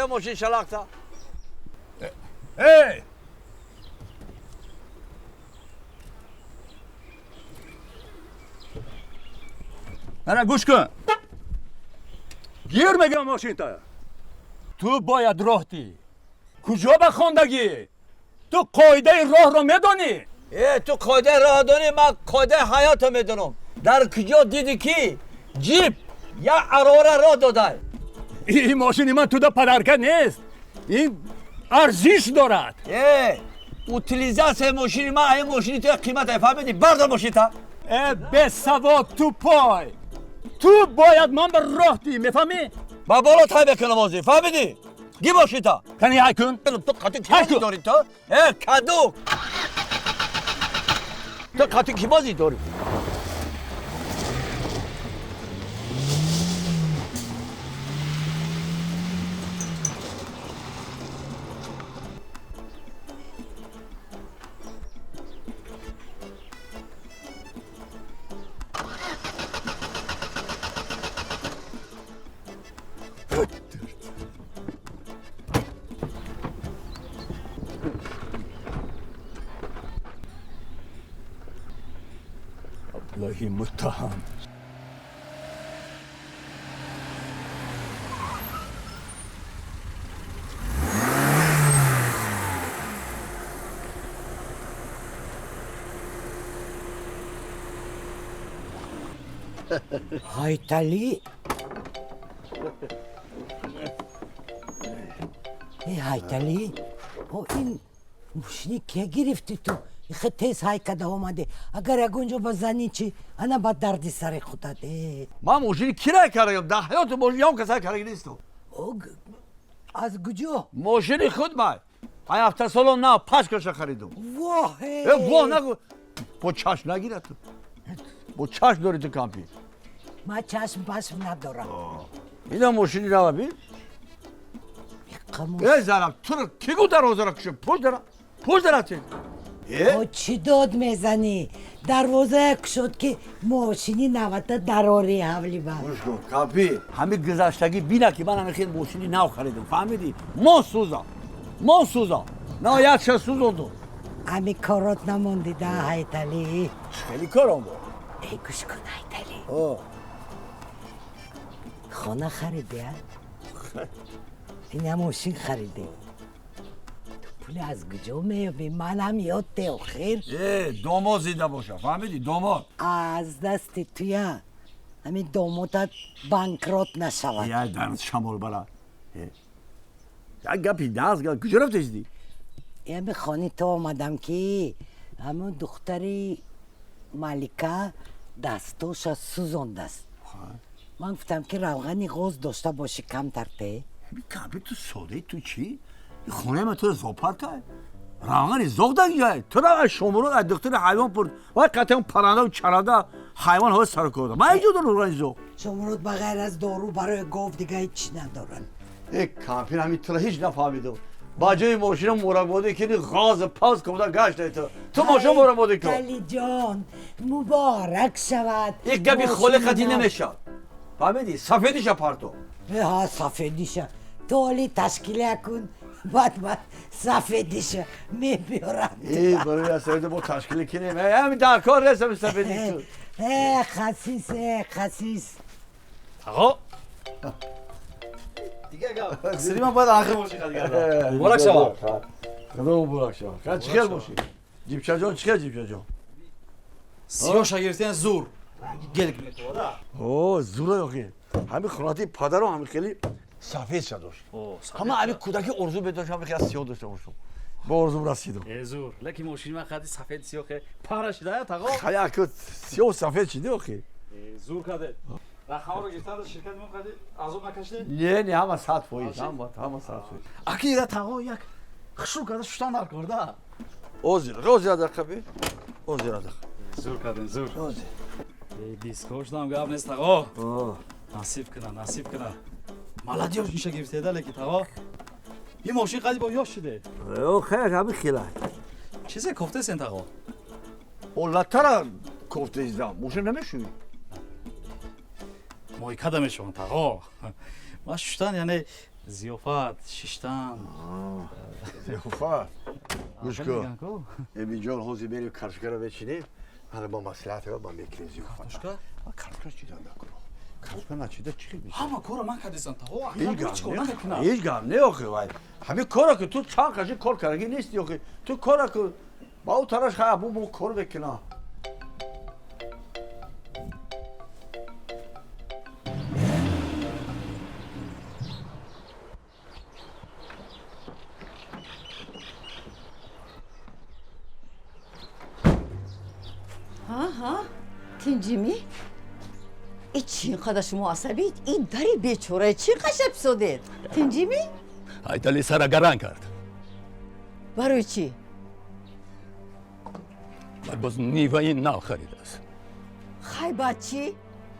ماشین شلخته ای من گوش کن گیر میگم ماشین تا تو باید راه دی کجا به خواندگی تو قاعده راه رو میدونی تو قاعده راه داری من قاعده حیات رو میدونم در کجا دیدی کی جیپ یا اراره راه داده این ماشین من تو دا پدرکه نیست این ارزش دارد اوتیلیزاسیون ماشین من این ماشینی تو قیمت فهمیدی بردار ماشین تا به سواد تو پای تو باید من به راه دی میفهمی با بالا تای بکنم بازی فهمیدی گی ماشین تا کنی های کن تو قاطی کی بازی داری تو کدو تو قاطی کی بازی داری والله متهم هایتالی هایتالی این ماشینی که گرفتی تو خیلی تیز های کده آمده اگر اگونجا بزنی چی انا با دردی سر خودت من ماشین کرایه کردم در حیات ماشین هم کسی کرایه نیستم از کجا ماشین خود من این هفته سالم نه 5 کشه خریدم واه واه نگو با چشم نگیره تو با چشم داری تو کامپی من چشم ندارم اینا ماشینی رو ببین قموش زنم تو رو کی گو دروازه را کشه پشت درا چه چی داد میزنی دروازه شد که ماشینی نوته دراری حولی با گوش کن کامپی همین گذشتگی بینا که من همین خیلی ماشینی نو خریدم فهمیدی ما سوزا نه یک شو سوزوندم امی کارات نموندی ده هایتالی خیلی کارم بود ای گوش کن هایتالی خانه خریدی ها؟ این هم ماشین خریدی تو پول از کجا میابی من هم یادته آخر دوماد زیده باشه فهمیدی دوماد از دست توی همین دوماتت بانکرات نشود یه درد شمال برا یک گپی دست گل کجا رفته دی یه به خانه تو آمدم که همون دختری ملکه دستاش از سوزانده است من گفتم که روغنی غاز داشته باشی کم ترته کامپی تو سوده تو چی؟ خونه من تو زوپار که روغنی زوغ دنگه تو را شمارو از دکتر حیوان پرد باید قطعا پرنده و چرنده حیوان ها سر کرده من اینجا دارم روغنی زوغ شمارات بغیر از دارو برای گاو دیگه هیچ ندارن کامپی همین تو را هیچ نفهمیدم با جای ماشین مربوده که غاز پاس کمده گشته تو ماشین مربوده کن علی جان مبارک شود یک گپی خوله خطی نمیشه فهمیدی؟ سفیدیشه پارتو ها سفیدیشه تولی تشکیل کن بعد سفیدیشه میبیارم برای اصلا با تشکیل کنیم همین در کار رسم سفیدی تو خسیس آقا دیگه گا سری من باید آخر باشی خیلی مبارک شما خدا مبارک شما خیلی چی خیلی باشی جیبچه جان چی جیبچه جان سیاه شاگرفتین زور گل کنید تو زوره یاخی همین خوناتی پدر رو همین خیلی سفید شد داشت همه همین کودکی ارزو بداشت همین خیلی سیاه داشته باشم با ارزوم رسیدم زور لکی ماشین من خیلی سفید سیاه که پارش داید آقا خیلی اکت سیاه و سفید شده آخی زور کرده رخام رو گرفتن از شرکت من خیلی عذاب نکشته نه همه ساعت فویش همه ساعت فویش اکی را تاقا یک خشو کرده شتان در کرده اوزیر دقیقه زور کردن زور دیسکوش دام گاب نیست آقا نصیب کنه مالادیوش میشه گرفته ده لکی آقا این ماشین قدی با یاش شده خیر همین خیلی چیزی کفته سنت آقا اولتر کفته ایزدم ماشین نمیشوی مای کدمشون آقا ما شدن یعنی зиёфат шиштан. خوفا گوش کن میگن کو اینجا حوزی بریم کارشگاه رو بچینیم حالا با مصلحت رو با میکنیم زیوفا کارشگاه؟ کارشگاه چی دارم نکنم کارشگاه نچیده چی میشه ҳама кора ман кардесам таҳо هیچ گام هیچ گام نه آخه وای همین کارا که تو چند کشی کار کردی نیستی آخه تو کارا که با او طرف خواهد بو کار بکنم ها تنجیمی؟ ای چی اینقدر شما عصبید؟ این دری بیچاره چی قشب شدید؟ تنجیمی؟ ایتالی سرگران کرد برای چی؟ بعد باز نیوه ناو خرید است خی بچی؟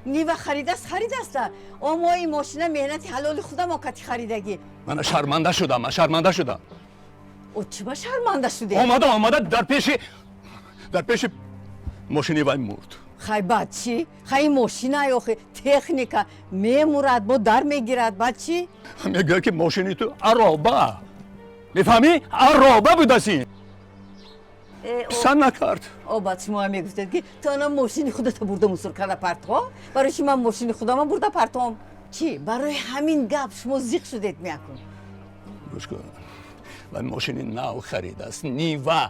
نیوه خرید است اما این ماشینه مهنت حلال خودم آکتی خریدگی من شرمنده شدم او چی با شرمنده شده؟ آمده در پیش ماشینی وای مرد خی بچی؟ خی این ماشینه آخه تکنیکا میمورد با در میگیرد بچی؟ میگه که ماشینی تو عرابه میفهمی؟ عرابه بودسین پسند نکرد او بچه ما میگفتد که تو الان ماشین خودت برده مصور کرده پرتو برای چی من ماشین خودم برده پرتوام چی برای همین گپ شما زیق شدید میکن گوش کن و ماشینی نو خرید است نیوه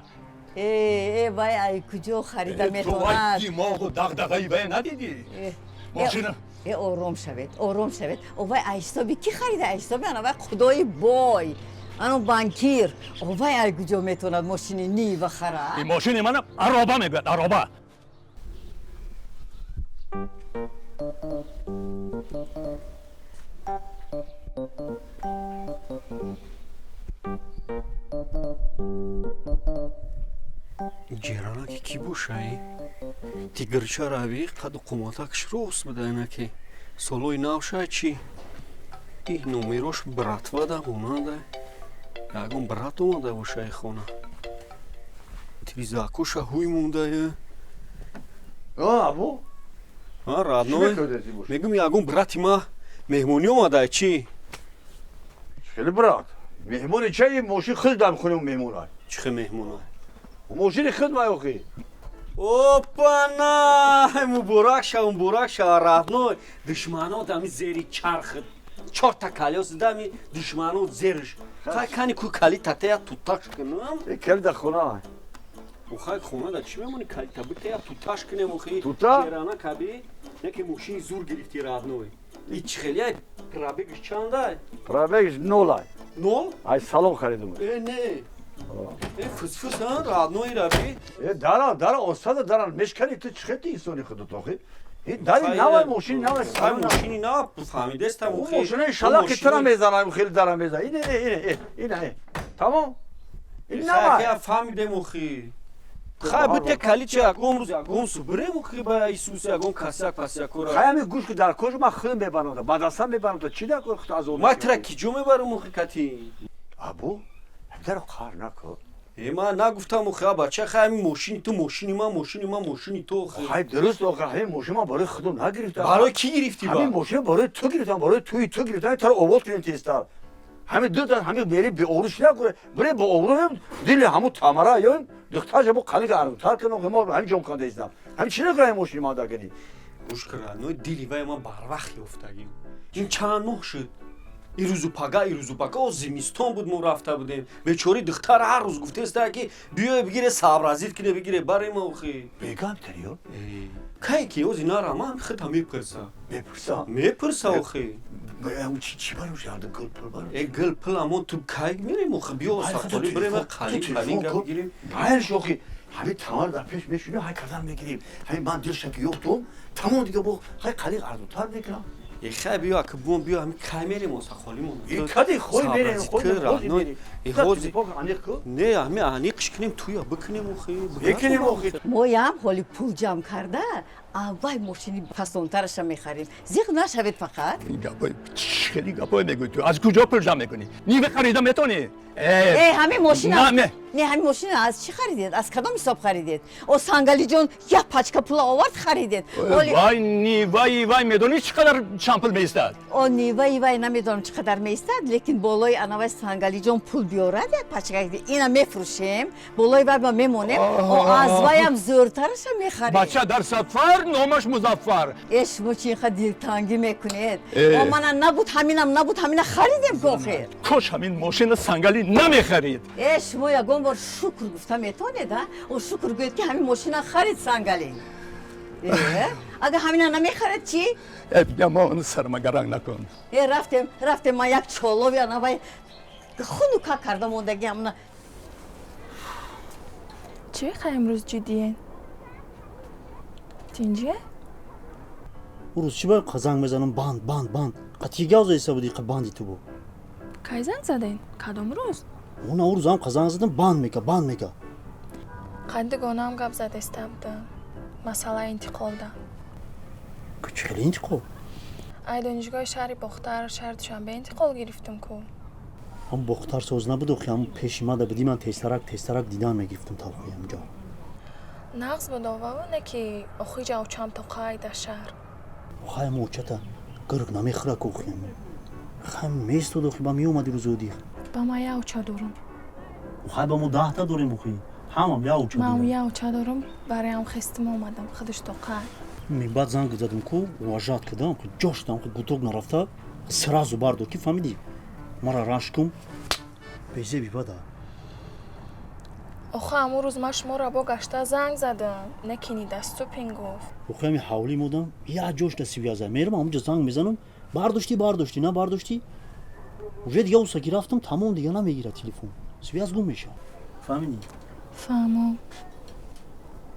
ای وای ای کجا خریده تو وای میتوند دیماغ و دغدغه‌ای به ندیدی ماشین ای آرام شوید او وای ایستابی کی خریده ایستابی انا وای خدای بای انا بانکیر او وای ای کجا میتوند ماشین نیو خره این ماشین من عرابه میگوید عرابه ҷеранаки кӣ бошаи тигрча равӣ қаду қуматакш рост будаинаки солои навшай чи и номерош братвада монада ягон брат омада бошаи хона тиризакоша ҳуй мондая абу радной мегум ягон брати ма меҳмонӣ омадая чи خیلی برات مهمونی چه این ماشین خود دم خونیم مهمونای чӣ хел меҳмона ماشین خود ما اوخی опана муборак шава радной душмано дами зери чарх чорта калёс дами душмано зерш хай кани ку кали татая туташ кунам کل در خونه خای خونه دا چی میمونی کلی تبتیا تуташ کنیم خی توتا؟ جرانا کبی یکی ماشین زور گرفتی радной ای چی خیلی پرابگش چنده پرابگش نولای نول ای سالون خریدم نه فس ها радной رابی دارا استاد دارن مشکلی تو چختی اینسانی خودت آخی این داری نوای ماشین نوای خای سالون ماشینی نه فهمیده استم اون خی ماشین انشالله که ترا میزنم خیلی دارم میزنم اینه تمام این نوای خی فهمیده خی خای بوده کلی چه اگم روز اگم سوبره خی با ایسوس اگم کاسک پاسیاکورا خیلی گوش که در کجا من خیلی میبرم بعد اصلا میبرم تو چی نکن خود از اون ما ترا کیجو میبرم خی کتی ابو در کار نکن ما نگفتم خی بچه خی ماشین تو ماشینی تو خی خیلی درست آخه همین ماشین من برای خودم نگرفتم برای کی گرفتی همین با ماشین برای تو گرفتم برای تو گرفتم تا آورد کنیم تیستر همین دو تا همین بری به اوروش نکنه بری با اورو دل همون تمره یا دخترش با قلی گردتر کنه ما همین جون کنده ایستم همین چی نکنه ماشین ما داگنی گوش کرد نو دیلی وای ما بر وقت افتادیم این چند ماه شد ایروزو پاگا زمستان بود ما رفته بودیم بیچاره دختر هر روز گفته است که بیا بگیره صبر کنه بگیره برای ما خی بگم تریو کی کی اوز اینا را من خودم میپرسم خی اون چی باروش یاد گل پل بارو گل پل امون تو کی میریم خب بیا ساختاری بریم قالی بگیریم باید شوخی همین تمام در پیش میشونیم های کردن میگیریم همین من دلش که یوختم تمام دیگه با های قلی قردوتر میکنم خیلی بیا که بیا همین کی میریم واسه خالیمون این کدی خوی میریم خوی میریم نه همین انیقش کنیم توی بکنیم خی بکنیم آخی ما هم حالی پول جمع کرده اول ماشینی پسونترش میخریم زیق نشوید فقط این گپای خیلی گپای میگوی تو از کجا پول جمع میکنی نیوه خریدم میتونی همین ماشین نه همین ماشین از چی خریدید از کدام حساب خریدید او سنگالی جون یک پاچکا پول آورد خریدید وای نیوه میدونی چقدر چند پول میستد او نیوه وای نمیدونم چقدر میستد لیکن بالای انوای سنگالی جان پول بیارد یک پچکه اینا میفروشیم بالای وای ما میمونیم و از وایم زورترش هم میخریم بچه در سفر نامش مظفر اش مو چی خد دلتنگی میکنید و من نبود همینم خریدیم که آخر کاش همین ماشین سنگالی نمیخرید اش مو یکم بار شکر گفتم میتونید و شکر گوید که همین ماشین خرید سنگالی اگه همین نمیخرید چی؟ بیا ما اون سرمگرنگ نکن رفتیم ما یک چولوی انوای خونو که کردم موندگی همونه چی خیلی امروز جدیه؟ تینجیه؟ روز چی باید زنگ بزنم باند قطعی گاز ایسا بودی که باندی تو بو کی زنگ زدین؟ کدام روز؟ اون روز هم زنگ زدم باند میگه قد گونام گپ زده استبدم مسئله انتقال ده که چلی انتقال؟ ای دانشگاه شهری بختر شهر دوشنبه انتقال گرفتم کو هم بختر سوز نبود اخی هم پیش ما بودی من تسترک دیدن میگرفتم تا اخی همجا نقص بود آوانه که اخی جاو چم تا قای در شهر اخی هم اوچتا گرگ نمیخوره که اخی هم اخی هم میستود اخی با می اومدی رو زودی با ما یه اوچا دارم اخی با ما 10 تا داریم اخی هم یه اوچا ما داریم یه اوچا دارم برای هم خستم اومدم خودش تا قای می بعد زنگ زدم کو واجد کردم که جاشتم که گوتوگ نرفته سرازو باردو کی فهمیدی مرا راشکم بیزه بی بده اخو امو روز ما شما را با گشته زنگ زدم نکنی دستو پین گفت اخو همی حولی مودم یا جوش دستی بیازه میرم همونجا زنگ میزنم برداشتی نه برداشتی уже دیگه اوسا که رفتم تمام دیگه نمیگیره تلفن سویاز گم میشه فهمیدی فهمم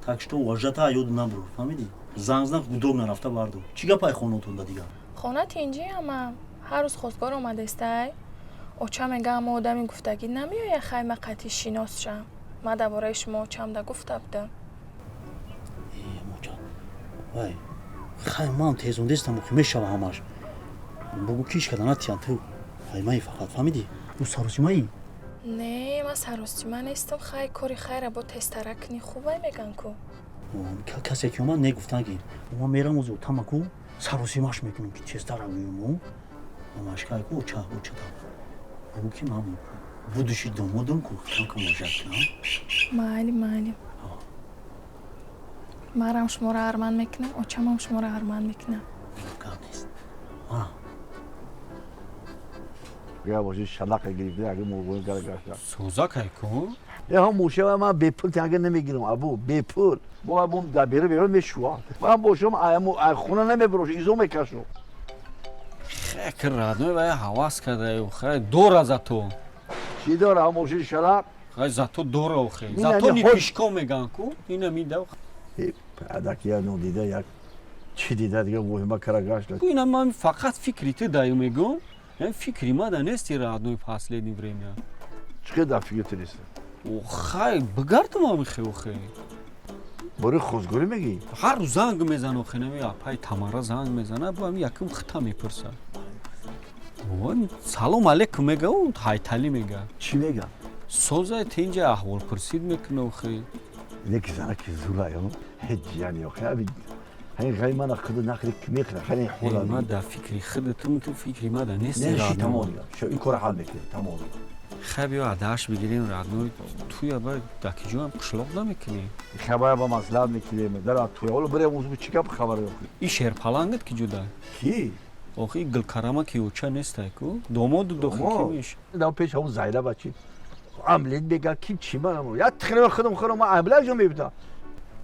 так что واجتا یاد نبرو فهمیدی زنگ زدم گوتوگ نرفته باردو چیگه پای خونتون ده دیگه خونه تینجی هم هر روز خواستگار اومده استای اوچا میگه اما آدمی گفتگی نمیای خیلی من قطعی شیناس شم من درباره شما اوچم ده گفته بودم موچا وای خیلی من تیزون دستم و میشه همش بگو کیش کردن اتیان تو وای مایی فقط فهمیدی او سروسی مایی نه من سراستی من نیستم خیلی کاری خیره با تسترک نی خوبه میگن کو کسی که من نگفتن که ما میرم اوزو تمکو سروسی ماش میکنم که تسترک میمو ماش که اوچا دا بگو که من بودشی دومودم که کنم ماجد کنم مالی مرم شما را ارمان میکنم اوچم هم شما را ارمان میکنم کار نیست یا باشه شلاق گرفته اگه موقعی کار گشتم سوزا کی کو یا هم موشه و من به پول تنگ نمیگیرم ابو به پول با بوم دبیره بیرون میشوام من باشم ای خونه نمیبروش ایزو میکشم خیلی رادنوی وای حواس کرده خیلی دور از تو چی داره هم موشه شلاق خیلی زاتو دور او خیلی این زاتو یعنی نی خود- پیشکو میگن کو اینو میده پدکی نو دیده یک چی دیده دیگه مهمه کار گشت کو اینا من فقط فکری تو دایو میگم این فکری ما ده نیستی رادنوی последний время چقدر فکر نیست او خیلی بگردم هم خیلی برای خوزگوری میگی هر روز زنگ میزنه خیلی نمی اپای تمارا زنگ میزنه با هم یکم خطا میپرسه وای سلام علیکم میگه اون هایتالی میگه چی میگم سوزای تینجا احوال پرسید میکنه خیلی یکی زنه که زوره یا هجیانی خیلی همین غیر من خود نخری که میخره خیلی ما حالا در فکری خودتون تو فکری ما در نیستی نشی رادنو تمام شو این کار حل میکنه تمام خیلی بیا عدهش بگیریم رادنوی توی باید دکیجو هم قشلاق نمیکنی خبر با مسئله میکنیم در توی اول برای موضوع چی که خبر بخوری این شیر پلنگت که جدا کی آخی گل کرما که اوچا نیسته کو دومود دخی که میشه دام پیش همون زایده بچی عملیت بگه کی چی من یا تخریب خودم ما عملیات جو میبینم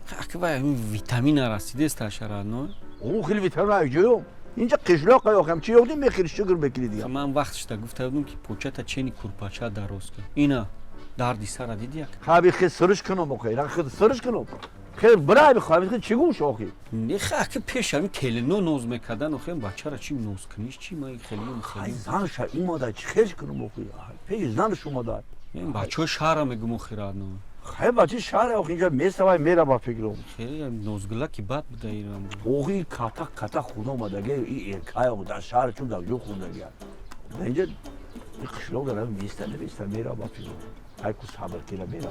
خیلی باید ویتامین رسیده است رادنو اون خیلی ویتامین ایجویم اینجا قشلاق یا هم چی یادیم میخیری شکر بکلی دیگه من وقتش تا گفته بودم که پوچتا چینی کورپاچا درست کن اینا دردی سر دیدی یک خبی خیلی سرش کنم بخیر خیلی سرش کنم خیلی برای بخوام خیلی چی گوش آخی نه خیلی پیش همین تلنو نوز میکردن و خیلی بچه را چی نوز کنیش چی ما خیلی ای خیلی زن شا این مادر چی خیلی کنم بخیر پیش زن شما دار این بچه های شهر هم میگم رادنو خیلی بچه شهر آخی اینجا میستوای میره با فکرم خیلی نوزگلا که بد بوده ایران اوهی کاتا خونه اومده گه این ارکای او در شهر چون در جو خونده گه اینجا این قشلاق دارم میسته میره با فکرم ای کو صبر کنه میره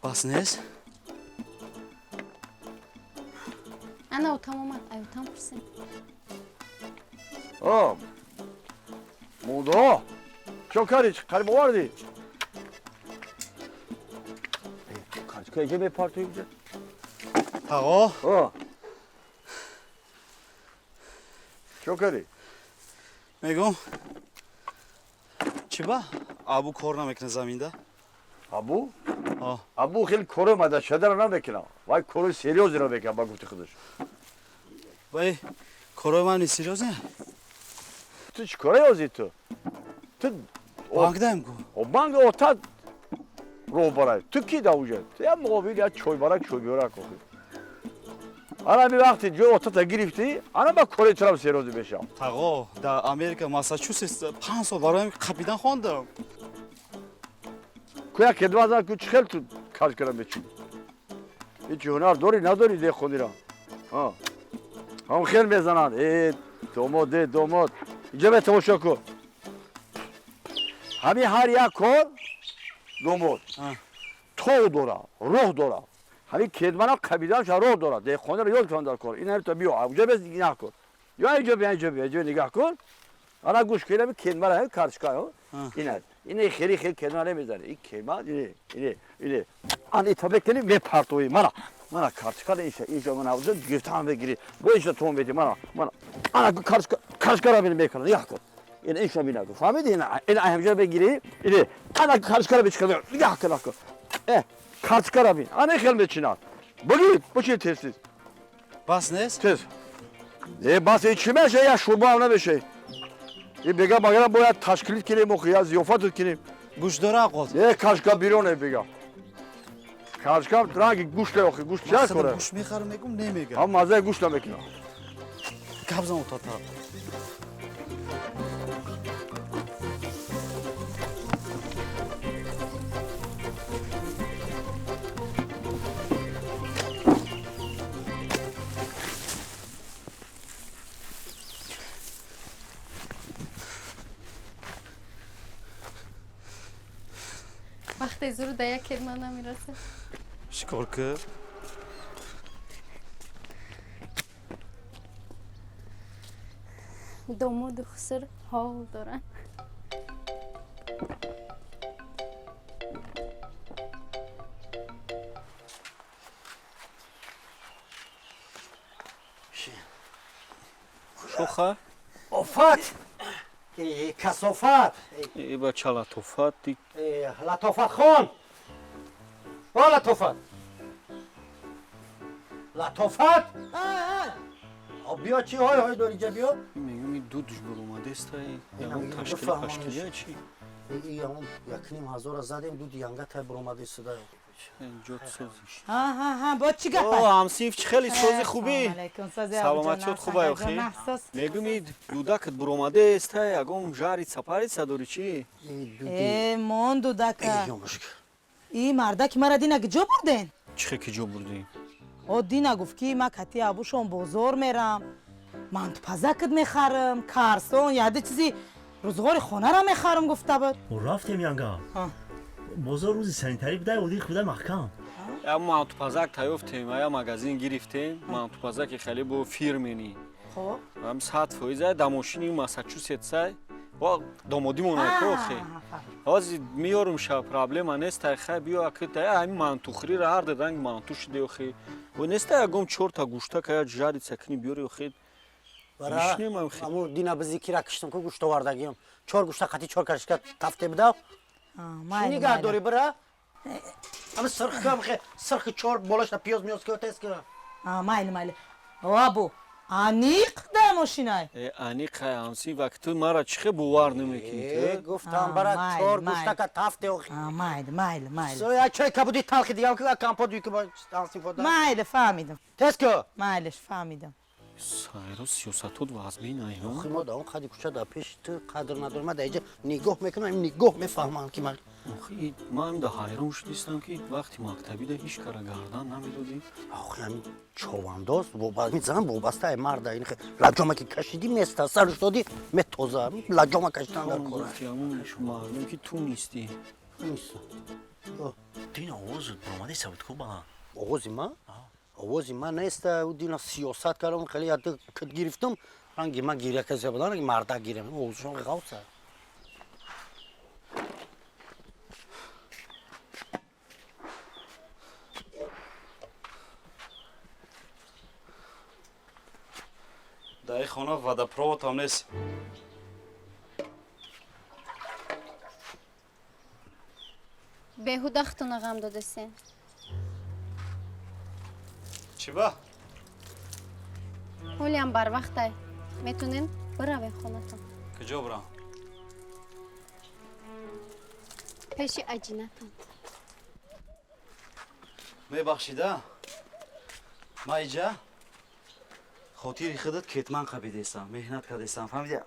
бас нест? ана утам омад аютам пурсем мудо чо карич қариб оварди каричкаиҷа мепартоиҷа таго чо кари мегум чӣ ба абу кор намекунад заминда абу Ҳо. абу хеле коро мада шадаро намекунад вай кори серьёзеро мекунад ба гуфти худаш вай корои ман ни серьёз не ту чӣ кора ёзи ту банк даем ку банк отад роҳ барай ту ки давуҷа ту я муқобили я чойбарак чойбиёрак охи ана ми вақти ҷои отата гирифтӣ ана ба кори турам серьёзе мешавам таго дар америка массачусетс 5 сол бароям қапидан хондам ку як кедвазар ку чӣ хел ту каж кара мечунӣ ҳеҷ ҳунар дорӣ надорӣ дехонира ҳам хел мезананд домод домод инҷа ме тамошо кун ҳамин ҳар як кор домод тог дора роҳ дора ҳамин кедманам қабидаамша роҳ дора дехонира ёд кунам дар кор ин ҳамин то биё унҷа бес нигаҳ кун ё инҷо бия инҷо бия инҷо нигаҳ кун ана гӯш кун ҳамин кедмара ҳамин карчка ина хели хели кедма намезани ин кедма ине ан ита бекунӣ мепартоӣ мана карточка инҷо мана гирифтаам бигирӣ бо инҷо тон медӣ мана ана карточкаро бин мекунад нигаҳ кун ин инҷо бина кун фаҳмидӣ ин ҳамҷо бигирӣ ине ана карточкаро бичикад нигаҳ кун карточкаро бин ана хел мечинад бигир бочи тез бас нест тез бас чӣ меша я шурбаам намеша бега магара бояд ташкилит кунем охи я зиёфатот кунем гӯш дора ақот кашка бироне бега кашка ранги гӯште охи гӯшт чӣ кора гӯш мехарам мегум немегам ҳам мазаи гӯшт намекунам габзам утата вақте зуру да як кедма намирасе чикор кӣ домоду хуср ҳол доранд шоха офат касофат бача латофат латофатхон о латофат латофат биё чӣ ҳой дори ҷа биё мегум ин ду душбур омадестай ягон ташкили пашкилия чӣ якним ҳазора задем дуди янгатай буромадистуда инҷо созиш бо чӣ гапа ҳамсинф чӣ хели сози хубӣ саломатиёт хубай охи мегум ин дудакат буромадестай ягон жари сапарица дорӣ чӣ мон дудака и мардаки мара дина киҷо бурден чӣ киҷо бурдем дина гуфт ки ма кати абушон бозор мерам мантупазакат мехарам карсон яде чизи рӯзғори хонара мехарам гуфта буд рафтем янга бозор рӯзи санитарӣ буда одил худа маҳкам я мантупазак таёфтем я магазин гирифтем мантупазаки хеле бо фирмени ҳам 100% да мошини массачусетсай ва домодимонай хохе ҳозир миёрум ша проблема нестай хай биё акита ҳамин мантухриро ҳар ранг манту шиде охе ва неста ягон 4 та гӯштака я жарица кини биёре охе мишнемам хе аму дина бизи кира киштам ку гӯшт овардагиам 4 гӯшта қати 4 кашка тафте буда нигаҳ дори бира ами сирхкам хе сирхи 4 болашта пиёз миёз киотес ки майли абу аниқ да мошинай аниқай ҳамси вақти мара чихе бовар намекунӣ гуфтам бара 4 гӯштака тафте охи майли со я чай кабуди талхи дигам ки компот ки ба станси фода майли фаҳмидам тес ки майлиш фаҳмидам сайро сиёсатот вазбинай охи мо да он қади куча да пеш ту қадр надорӣ ма да иҷа нигоҳ мекунам нигоҳ мефаҳмам ки ман охи ман да ҳайрон шудистам ки вақти мактабида ҳеҷ кара гардан намедодӣ охи ҳамин човандоз мизанам вобастаи марда ин лаҷома ки кашидӣ места сарш додӣ метоза лаҷома кашидан дар кора мардум ки ту нистӣ این آواز برآمده ثابت کو با آغازی ما؟ آغازی ما نیست او دینا سیاست کردم خیلی یاد کد گرفتم رنگی ما گیره کسی بدن رنگی مردا گیرم آغازشون غوصه در این خانه ودپروت هم نیست. بهوده ختونه غم دادسین. چی با؟ ولی هم بر وقته میتونین بروین خونتون. کجا برم؟ پیش اجینتون. میبخشیده؟ ما اینجا خاطر خودت کتمان قبیده ایستم، مهنت کرده ایستم، فهمیدی؟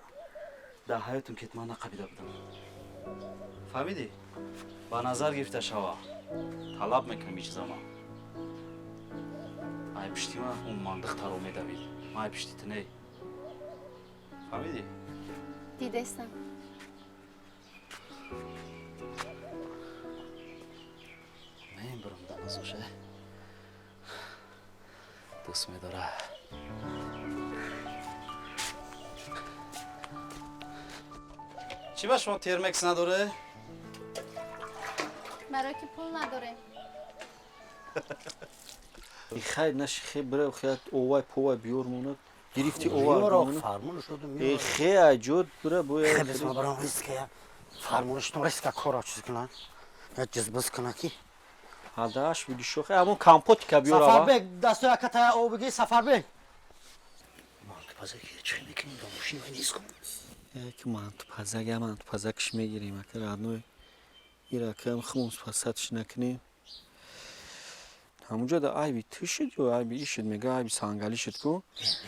در حیاتون کتمان نقبیده بودم. فهمیدی؟ با نظر گرفته شوا طلب میکنم ایچ زمان. ای پشتی ما اون مندختر رو میدوید، ما ای پشتی تنه. فهمیدی؟ دیدستم. نیم برم دانازوشه دوست میداره. چی با شما ترمکس نداره؟ برای که پول نداره. این خیلی نشی خیلی برای خیلی اوای پوای بیور مونه گرفتی اوای میارا مونه فرمون شده این میارا خیلی عجود برای بوی خیلی اسم برام ریسکه فرمونش تو ریسکه کارا چیز کنن یا جذبس کنن کی هداش بودی شوخه همون کامپوت که بیور سفر آوا بگ دستو اکتا او بگی سفر بگ مانک پازه که چی میکنی با موشی و نیست کن یک مانت پزک مانت پزکش میگیریم اگر آدمی ایرا کم خموس پساتش نکنیم همونجا دا آی بی تشید جو آی بی ایشد میگه آی بی سانگالی شد کو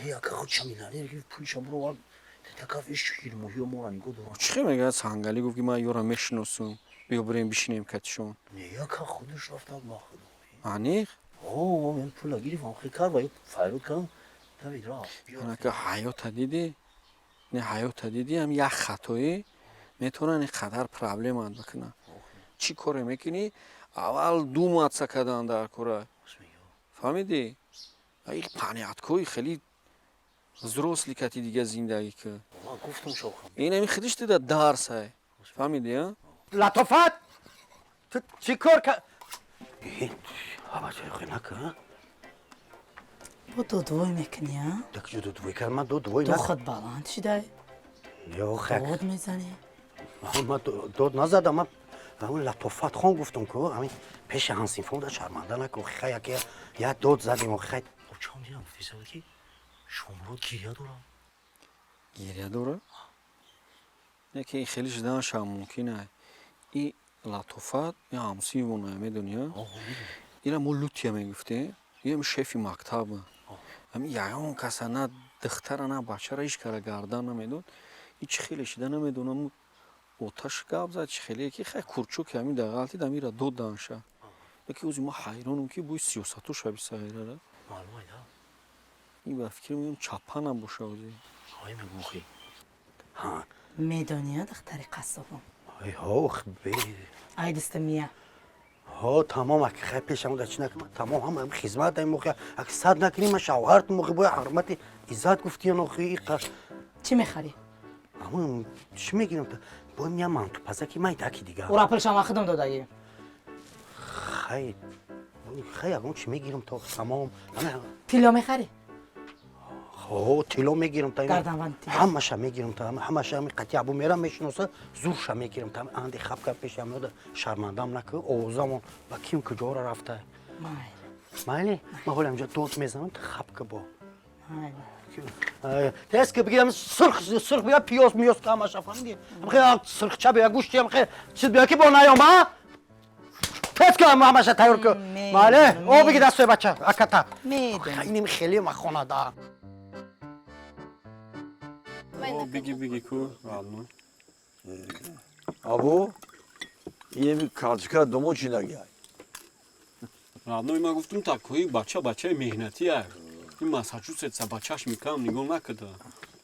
یا که خود چمیناری بگی پولش برو وال تکافیش گیر موهیو مورانی گودو چی میگه سانگالی گفت که ما یورا میشناسم بیا بریم بشینیم کتشون یا که خودش رفتاد با خود آنیق اوه من پولا گیری فهم خیلی کار باید فایروت کنم دوید را انا که حیات دیدی نه حیات دیدی هم یک خطایی میتونن این قدر پرابلم اند بکنن چی کاره میکنی اول دو مدسه کدن در کاره فهمیدی این پانیاتکوی خیلی زروسلی کتی دیگه زندگی که گفتم شوخم این همی خودش دیده درس های فهمیدی ها لطفت تو چی کار که هوا چه خیلی نکه با دودوی میکنی ها؟ دک جو دودوی کرد من دودوی تو نکه خود بلند شده؟ یا خک دود میزنی؟ من دود نزدم من همون لطفت خون گفتم که همین پیش هنسین فون دا شرمنده نکن خیلی که یا دود زدیم و خیلی چون دیدم فیزه که شمرود گیریه دارم گیریه دوره نه که این خیلی شدنش هم ممکنه این لطفت یا همسی وونه میدونی اینا مو لوتیه میگفته یه هم شفی مکتب هم یایان کسا نه دختر نه بچه را هیچ کار گردن نمیدون هیچ خیلی شده نمیدونم اوتاش گاب زد چه خیلی که خیلی کرچوک همین در غلطی دمی را دو دانشه یکی اوزی ما حیرانم که بوی سیاستو شبی سایره را معلومه دا این با فکر میگم چپن هم باشه اوزی های میگوخی ها میدونی ها دختری قصابم ای هاخ بی ای دست میه ها تمام اگه خیلی پیشم دا چی نکنم تمام هم خدمت این موقع اگه صد نکنیم من شوهرت موقع باید حرمت عزت گفتی یا نخی چی میخری؟ اما چی میگیرم تا باید میام من تو پزکی مای تاکی دیگه او را پلشم وقتم دادایی خیلی خیلی اگه چی میگیرم تا تمام تیلو میخری؟ ها تیلو میگیرم تا گردنبند تیلو همش میگیرم تا همش هم قطعی ابو میرم میشناسه زورش میگیرم تا اندی خب که پیش هم شرمندم نکه اوزامون با کیم کجا را رفته مایلی ما حالا اینجا دوت میزنم تا خب که با تست که بگیرم سرخ بیا پیاز میاز که همش فهمیدی خیلی سرخ چه بیا گوشتی هم خیلی چیز بیا که با نیام تست که همش تیار که ماله او بگی دستوی بچه اکتا خیلی خیلی مخونه دا بگی کو معلوم آبو یه کارچکا دومو چی نگه رادنوی ما گفتم تاکوی بچه مهنتی است این ماساچوست بچهش میکنم نگاه نکرده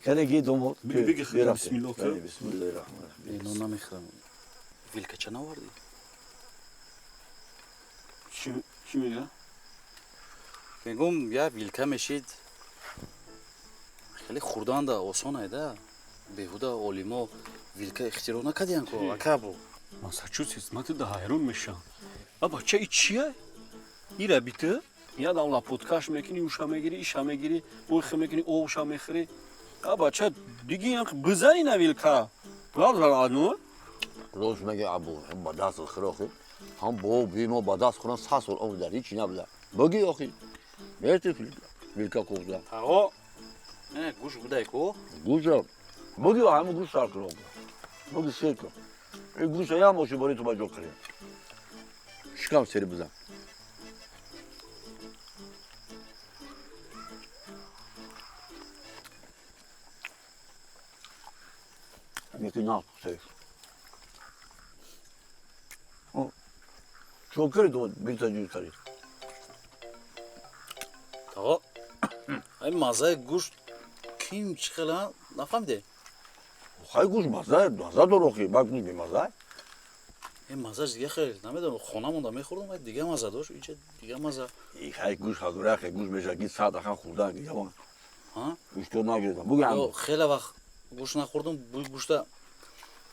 کنه گی دومو بگی خیلی بسم الله که بسم الله الرحمن الرحیم اینو نمیخورم ویلکه چه نوردی؟ چی میگه؟ میگم یا ویلکا میشید خیلی خوردن دا آسانه ده بهوده عالما ویلکا اختراع نکردین که اکابو ماساچوستس من تو حیران میشم. بچه ای چیه؟ ایره بیته؟ یا داولا پودکاش میکنی اوشا میگیری ایشا میگیری اوخ میکنی اوشا میخری. بچه دیگه هم بزنی نویلکا. لازم آنو؟ روز میگه ابو هم با دست خراخی هم با بیمو با دست خورن ساس و اون داری چی نبوده بگی آخی میرتی ویلکا کوزا آقا نه گوش بوده کو گوشم بگی همون گوش سر کرد بگی سر کن این گوش هم باشه باری تو با جو کنی شکم سری بزن یکی نه سیف شکر تو بیشتر جور کاری آقا این مزه گوشت کیم چخلا نفهمیده خیلی گوش مزه داروخی با گوش بیمزه این مزه دیگه خیلی نمیدونم خونه مونده میخوردم دیگه مزه داشت اینچه دیگه مزه این خیلی گوش خدوره خیلی گوش بشه که ساعت اخر خوردن دیگه من ها گوش تو نگیردم بگی هم خیلی وقت گوش نخوردم بوی گوشت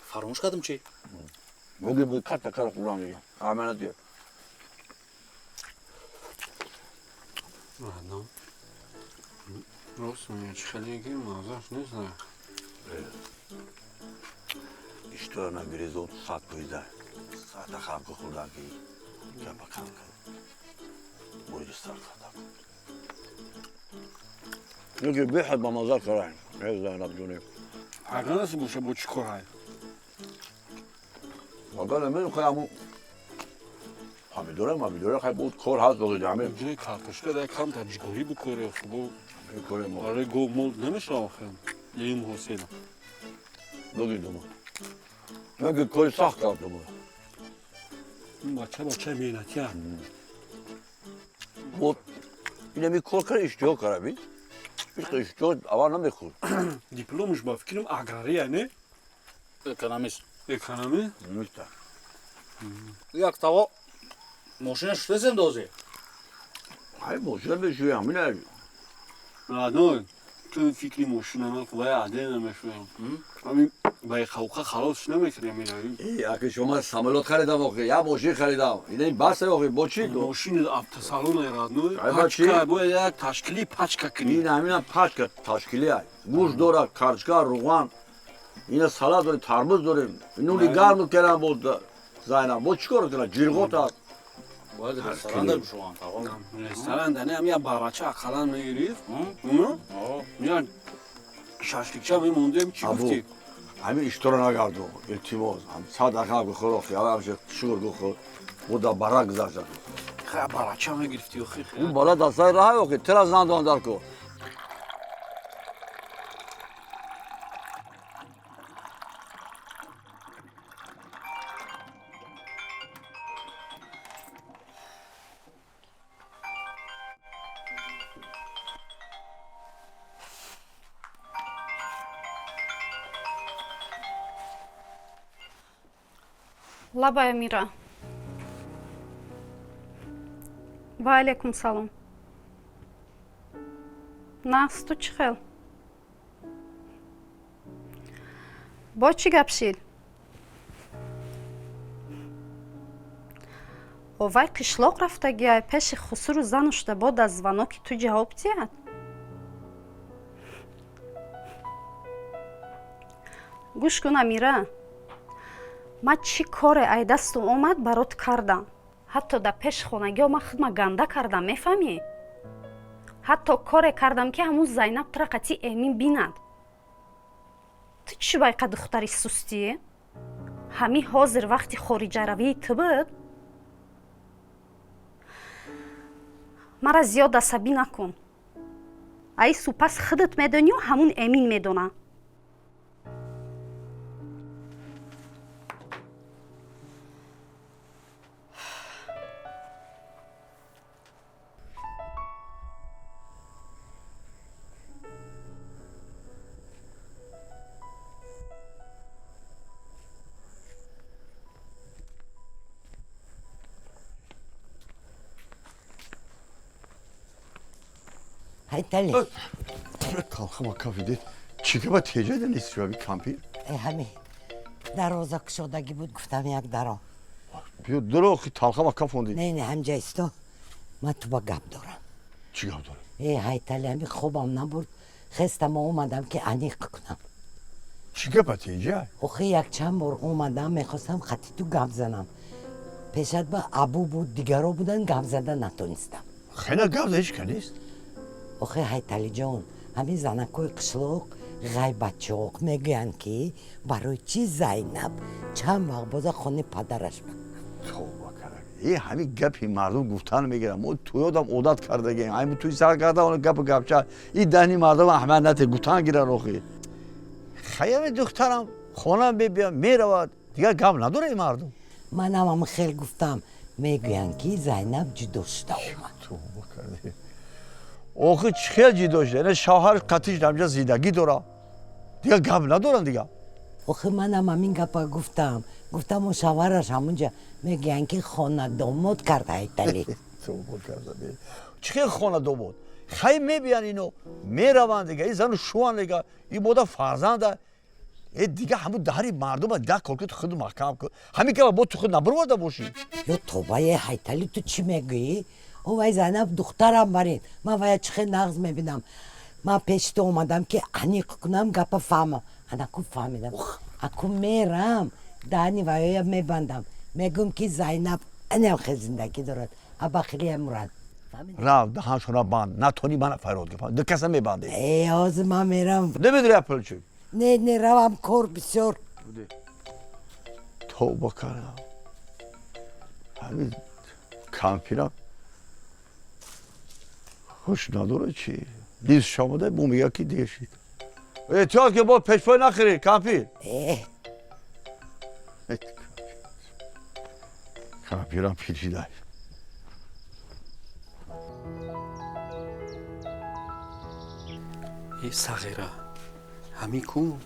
فراموش کردم چی بگی کار خوردن دیگه امانت دیگه نه راست میگه خیلی که مازش نیست نه İşte biri oldu saat boyunca. Saate kalkı kurdan ki gel bakalım. Burcu sarkadak. Çünkü bir had mamazar karayın. Ne Zeynep Cuneyt. Hakan nasıl bu çukur hay? Bakalım ben kıyamı. Hamidore hay bu kor haz olacak ama. Önce kartuşta da kam tecrübeyi bu koruyorsun bu. Bir koyayım o. Araya go mol demiş ahım. Yiyim Hüseyin. Bugün mu? Çünkü koy sağ kaldı bu. Baça minnet ya. Bu yine bir korkar istiyor karabi. İşte istiyor ama ne bekliyor? Diplomuş bu fikrim agrari yani. Ekonomist. Ekonomi. İşte. Як того машина что зем дозе? Hayır bu şöyle bir şey ya. Ne? Radon. تو فکری ماشین من خوبه عده نمیشویم همین به خوکه خلاص نمیکنیم این İyi akı şoma samelot خریدم آخه یا ماشین خریدم اینه بس آخه با چی تو ماشین ابتسالون ایرادنو Ayba çi? پاچکا باید یک تشکیلی پاچکا کنی این همین پاچکا تشکیلی ای گوش داره کارچکا روغن اینه سالاد داره ترمز داره نونی گرم کردن بود زاینا با چیکار کنه جیرگوت است باید رستوران دارم شما تمام رستوران دنه هم یه بارچه اقلان میگیرید میان شاشلیکچا میموندیم چی ابو گفتی؟ همین اشترا نگردو التماس هم صدقه بخور خیلی همش شور بخور بود برا گذاشت خیلی بارچه میگرفتی و خیلی اون بالا دستای راه اوکی تراز نندون در کو Лабая Мира. Ва алейкум салом. Нас ту чӣ хел? Бо чӣ гап шид? Овай қишлоқ рафтагиай пеши хусуру занушда бо да званоки ту ҷавоб диҳад? Гӯш кун Амира. Ман чӣ коре ай дастум омад барот кардам. Ҳатто дар пеши хонагӣ омад хидма ганда кардам, мефаҳмӣ? Ҳатто коре кардам ки ҳамун Зайнаб тура қатъи эмин бинад. Ту чӣ ба иқа духтари сустӣ? Ҳамин ҳозир вақти хориҷаравии ту буд? мара зиёд асабӣ накун. Ай супас худат медонӣ ё ҳамун эмин медона? Haytali. Talxama kafede. Çıkıp tecrüden istiyor bir kampir. Hami. Daroza kuşodagi bud guftam yak daro. Bir duru ki talxama kafondu. Ne hamca isto. Ma tu ba gap doram. Çıkıp dur. Haytali hami khobam naburd. Xestam omadam ki aniq kunam. Çıkıp tecrüde. Oxi yak chand bor omadam mekhostam khati tu gap zanam. Peshad ba abu bud digaro budan gap zada natonistam. Xena gavda hiç kanist. Oxi haytali jon. Hami zanakoy qishloq g'aybatchoq megan ki baroy chi Zaynab chand vaqt boza xone padarash ba. Tövbe karak. Hani gapi mardum guftan میگیرم. او توی آدم عادت کرده گیم. همین توی سر کرده اون گپ گپچه. این دهنی مردم احمد نته گفتن گیره روخی. خیلی دخترم خونم بیام میرود. دیگه گم نداره این مردم. منم هم خیلی گفتم میگن کی زینب جدا شده اومد. توبه کرده. اوخی خیلی جدا شده. یعنی شوهر قطعش نمیشه زندگی داره. دیگه گم ندارن دیگه. آخه منم همین گپا گفتم و شوهرش همونجا میگن که خانه داماد کرده ایتالی. توبه کرده. چه خانه داماد؟ خیلی میبینن اینو میروند دیگه. این زن شوهر دیگه. این بوده فرزنده. دیگه همون دهری مردم ده کلکت خود محکم کن. همین که با تو خود نبرورده باشی. یا توبه ایتالی تو چی میگی؟ او وای زینب دخترم برین. من وای چخه نغز میبینم. من پیشت اومدم که انیق کنم گپا فهمم. انا کو فهمیدم. اکو میرم دهنی وای میبندم. میگم که زینب انم خیلی زندگی دارد. ابا خیلی مراد. راو دهانشون را باند. نتونی من فرود گفتم. دو کسا میبنده. ای آز من میرم. نمیدونی اپل چی؟ نه روام کور بسیار. توبه کردم. همین کامپیرم خوش نداره چی؟ دیز شامده بومیا کی دیشید. احتیاط که با پشپای نخری کامپیر. کامپیرم پیچیده. ای صغیره همین کو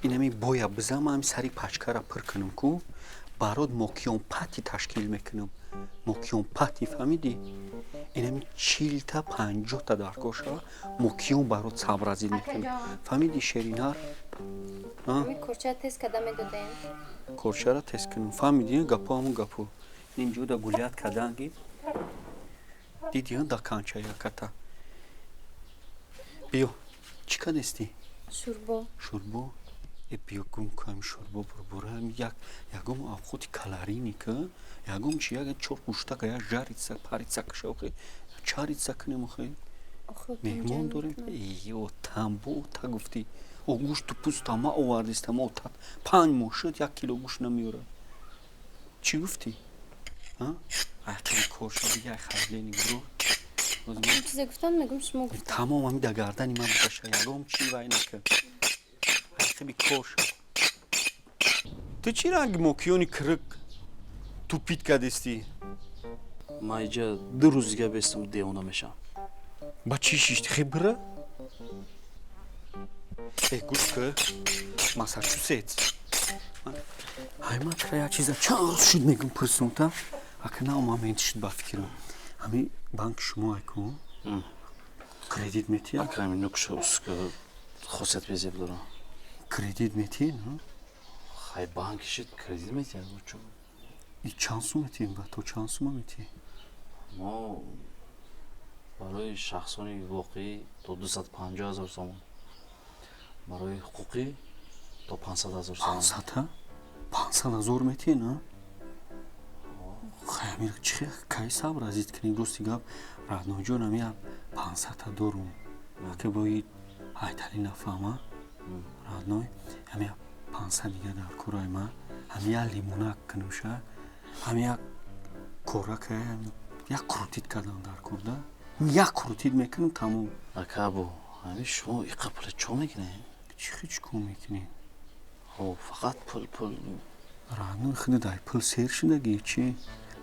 این همی بایا بزم هم سری پچکارا پر کنم کو برات موکیون پاتی تشکیل میکنم موکیون پاتی فهمیدی؟ این همی 40 تا 50 تا درکوشا موکیون برات صبرازی میکنم فهمیدی شیرینار؟ همین کورچه تست کدام دادن؟ کورچه را تست کنم فهمیدی؟ گپو همون گپو اینجا دا گولیت کدانگی دیدی ها دا کانچه یا کتا بیو چی کدستی؟ شوربا بیو گم کنم شوربا بربوره یکم آخوتی کالرینی که یکم چی یکم چور گوشتا که یا جاریتسا پاریتسا کشو که چاریتسا کنیم خیلی مهمون داریم ایو تنبو تا گفتی او گوشت تو پوست ما آوردیستم او تا 5 ماه شد 1 کیلو گوشت نمیاره چی گفتی؟ ها؟ احتیل کورشا دیگه خیلی نگرو چیزی گفتن میگم شما گفتن تمام همی در گردنی من بکشه یکم چی وای نکن خیلی کورشا تو چی رنگ موکیونی کرک تو پیت کدستی؟ من اینجا 2 روز دیگه بستم دیوانه میشم با چی شیشتی خیلی بره؟ گوش که ماساچوست های ما ترا یا چیزا چند شد میگم پرسون تا اکنه اما من شد با فکرم همی بانک شما ایکو کردیت میتی؟ اکرمی نکشه اوست که خوصت بیزی بدارم کردیت میتی نه؟ خیلی بانکشید کردیت میتی ای چانسو میتی با تو چانسو ما میتی؟ ما برای شخصانی واقعی تا 250,000 تومان برای حقوقی تا 500,000 تومان 500 ها؟ 500,000 میتی نه؟ خیلی چی کی صبر ازید کنی دوستی گاب رادنو جون همی 500 تا دارم که باید ایتالی نفهمه رادنوی همی 500 دیگه در کورای ما همی لیمونک کنوشه همی کورا که یک کروتید کردن در کورده یک کروتید میکنم تمام اکابو همی شما ای قبل چو میکنه؟ چی خیچ کن میکنی؟ فقط پل رادنو خیلی دای پل سیر شدگی چی؟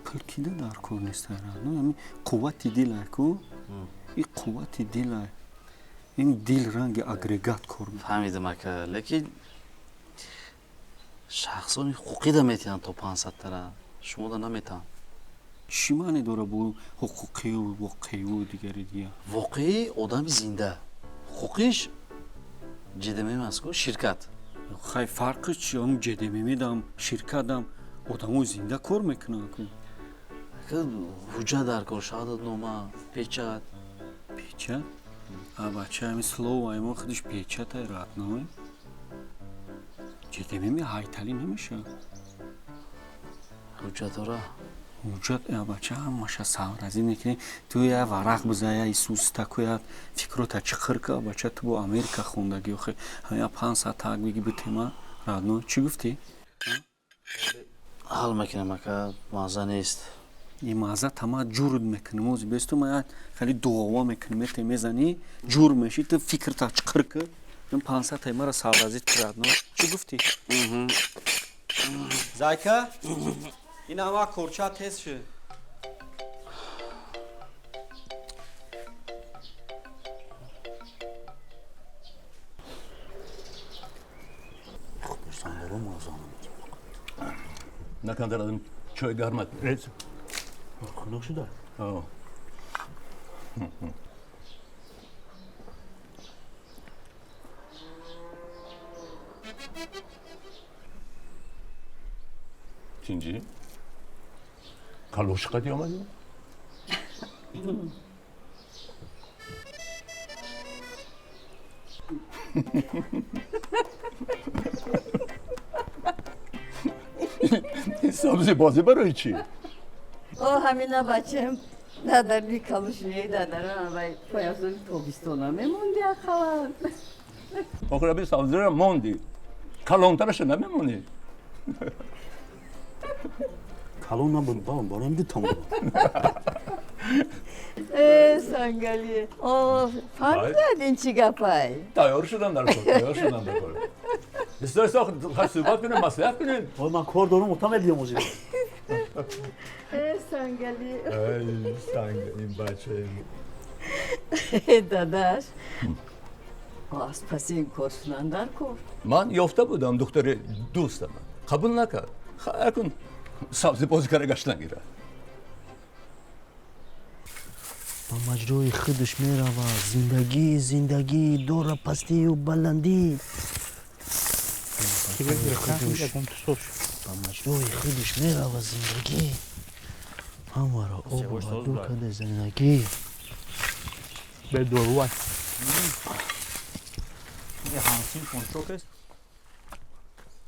پل کیده در کور نیست رادنو همی قوتی دیل کو این قوتی دیل این دیل رنگ اگریگات کور فهمیدم اکا لیکن شخصانی حقوقی دا میتینن تا 500 تره شما دا نمیتن چی معنی داره با حقوقی و واقعی و دیگری دیگه؟ واقعی آدم زنده حقوقش جدمه مسکو شرکت خیلی فرقی چیه؟ هم جدمی میدم شرکتم آدمو زنده کار میکنه که حجت در کار شهادت نامه پیچت پیچت؟ بچه همین سلو ایمان خودش پیچت های راتنامه جدمی می هایتالی نمیشه حجت را حجت بچه همشه سوار از اینه که تو یه ورق بزایی ای سوسته کوید فکر رو تا چقر که بچه تو با امریکا خوندگی و خیلی همه 5 ساعت تاک بگی به تیما رادنو چی گفتی؟ حال میکنم که مازه نیست این مازه تمام جورد میکنه موزی بیستو ما خیلی دعوا میکنه میتی میزنی جور میشی تو فکر تا چقر که این 5 ساعت تیما را سوار ازید کرادنو چی گفتی؟ زایکا این همه کورچه تست شد نکندم چای گرمت رئیس خنک شده چینجی؟ کالوش قدی آمدی؟ این سبزی بازی برای چی؟ همینه بچم دادر بی کالوشیه دادر آنوای پایازوی توبیستونا میموندی اخوان آخه بی سبزی را موندی کلانترش نمیمونی کلون نبود بابا نمیدی تمام سنگالیه فهمیدین چی گپای تیار شدم در کار تیار شدم در کار بسیار ساخت خواهد صحبت کنیم مصلحت کنیم من کار دارم اتاق بیام موزیک سنگالی ای سنگ این بچه داداش از پس این کارشونن در کن من یافته بودم دختر دوستم قبول نکرد خواهد کن سبزی بازی کاره گشت نگیره با مجروی خودش میره و زندگی دور پستی و بلندی با مجروی خودش میره و زندگی همه را او و دو کده زندگی به دروت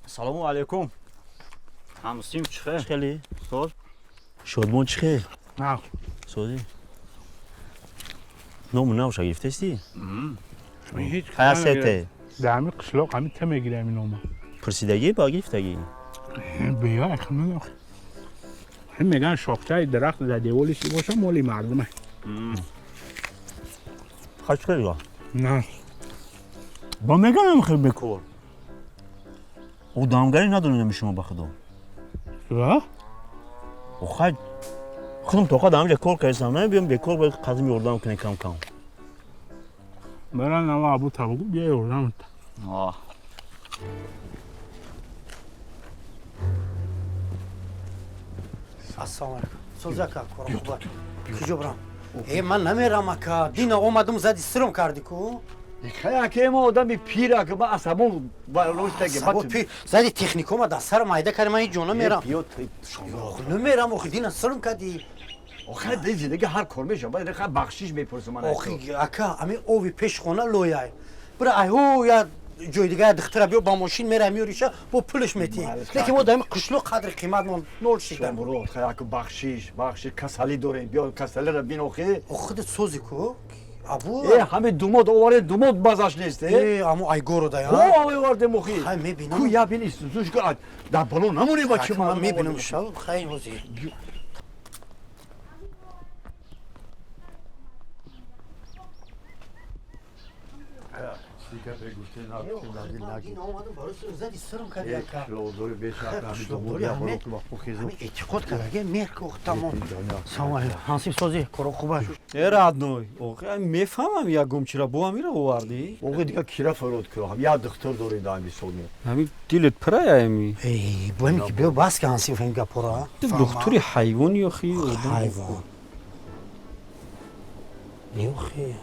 سلام علیکم همسیم چخه؟ خیلی؟ سال؟ شادمون چخه؟ نه سادی؟ نامون نو شگفته استی؟ هیچ خیاسته؟ در همین قشلاق همین ته میگیرم این نامه پرسیدگی با گفتگی؟ بیا اخمه نخ هم میگن شاخته درخت در دیوالشی باشه مالی مردمه خواهد خیلی گاه؟ نه با میگنم خیلی بکر او دامگری نداره نمی شما بخدا چرا؟ او خواهد خودم توقع دامجه کار کردم نه بیام بکر باید قدم یردم کنه کم کم برن نما ابو تبگو بیا یردم السلام علیکم سوزاکا کورم خوبه کجا برم ای من نمیرم اکا دینا اومدم زدی سرم کردی کو خیلی که ما آدمی پیره که من عصبون روش سبو پیر زدی تکنیکوم در سر مایده کردی من این جونا میرم نمیرم آخه دینا سرم کردی آخه دی زندگی هر کار میشه باید خیلی بخشیش بپرسم من آخه اکا امی اوی پیش خونه لویای برای ایهو یا جای دیگه دختره بیا با ماشین میره میوریشه با پولش میتی لیکن ما دائم قشلو قدر قیمت من نول شیدم برو خیلی که بخشیش کسلی داریم بیا کسلی را بین آخه خودت سوزی کو ابو همه دوماد آواره دوماد بازش نیست اما ایگو رو دایا او آوارده مخی خیلی میبینم کو یا بینی سوزوش که در بالون نمونه با چه من میبینم شو خیلی وزی این آمدم برای زدی سرم کرد یک کار شلوغی بشه شلوغی همه اعتقاد کرد اگه مهر که تمام سلام علیکم هانسی سازی کارو خوبه радной охи мефаҳмам ягум чира бо амира овардӣ اوقی دیگه کیرا فرود کرد یا دکتر داری دائمی سونی ҳамин дилет пирая ами ای بو همی که بیا بس که هانسی فهم گپورا духтури ҳайвони охи حیوان نیوخی